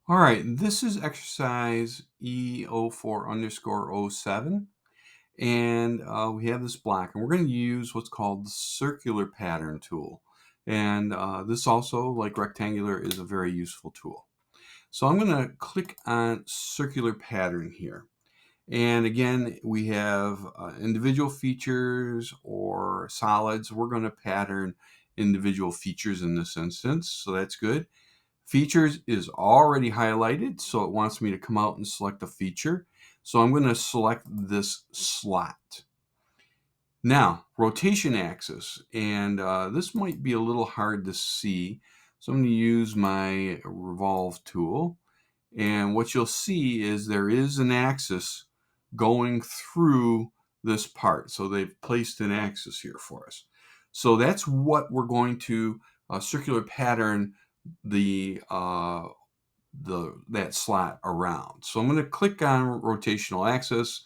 All right, this is exercise E04_07, and we have this block, and we're going to use what's called the circular pattern tool. And this also, like rectangular, is a very useful tool. So I'm going to click on circular pattern here. And again, we have individual features or solids. We're going to pattern individual features in this instance, so that's good. Features is already highlighted, so it wants me to come out and select a feature. So I'm going to select this slot. Now, rotation axis, and this might be a little hard to see. So I'm going to use my revolve tool. And what you'll see is there is an axis going through this part. So they've placed an axis here for us. So that's what we're going to circular pattern the that slot around. So I'm going to click on rotational axis,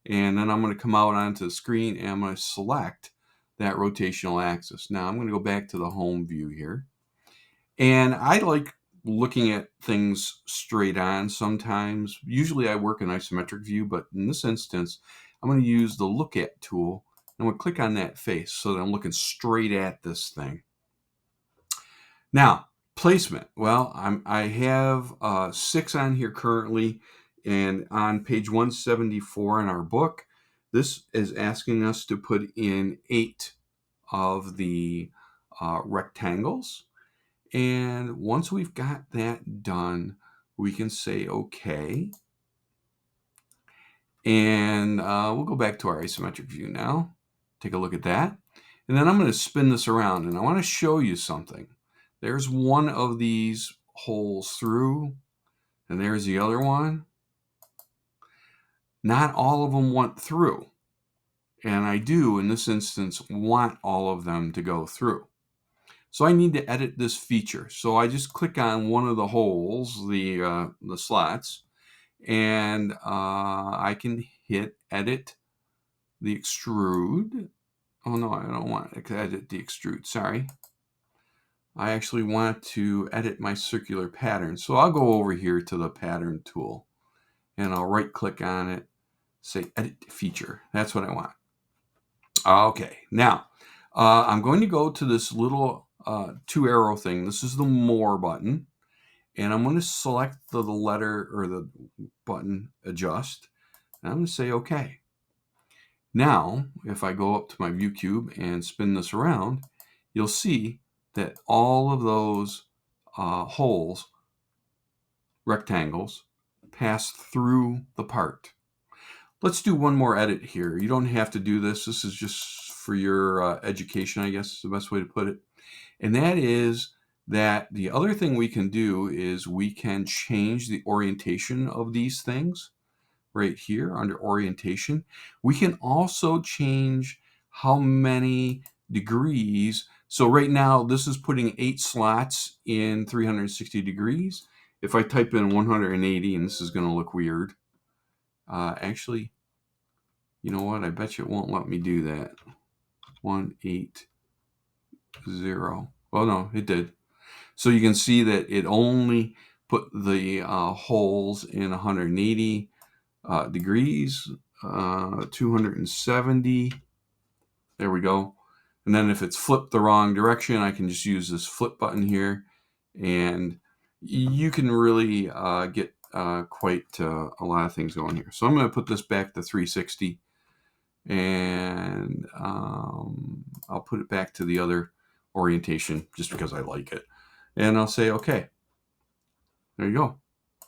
and then I'm going to come out onto the screen and I'm going to select that rotational axis. Now I'm going to go back to the home view here. And I like looking at things straight on sometimes. Usually I work in isometric view, but in this instance, I'm going to use the look at tool. I'm going to click on that face so that I'm looking straight at this thing. Now, placement. Well, I have 6 on here currently, and on page 174 in our book, this is asking us to put in 8 of the rectangles. And once we've got that done, we can say OK. And we'll go back to our isometric view now. Take a look at that. And then I'm going to spin this around, and I want to show you something. There's one of these holes through, and there's the other one. Not all of them went through. And I do, in this instance, want all of them to go through. So I need to edit this feature. So I just click on one of the holes, the slots, and I can hit edit the extrude. Oh no, I don't want to edit the extrude, sorry. I actually want to edit my circular pattern. So I'll go over here to the pattern tool and I'll right click on it, say edit feature. That's what I want. Okay, now I'm going to go to this little 2 arrow thing. This is the more button. And I'm going to select the letter or the button adjust. And I'm going to say OK. Now, if I go up to my view cube and spin this around, you'll see that all of those holes, rectangles, pass through the part. Let's do one more edit here. You don't have to do this. This is just for your education, I guess is the best way to put it. And that is that the other thing we can do is we can change the orientation of these things right here under orientation. We can also change how many degrees. So right now this is putting 8 slots in 360 degrees. If I type in 180, and this is going to look weird. Actually, you know what? I bet you it won't let me do that. 180. Well, no, it did. So you can see that it only put the holes in 180 degrees, 270. There we go. And then if it's flipped the wrong direction, I can just use this flip button here, and you can really get quite a lot of things going here. So I'm going to put this back to 360, and I'll put it back to the other orientation just because I like it. And I'll say, okay, there you go.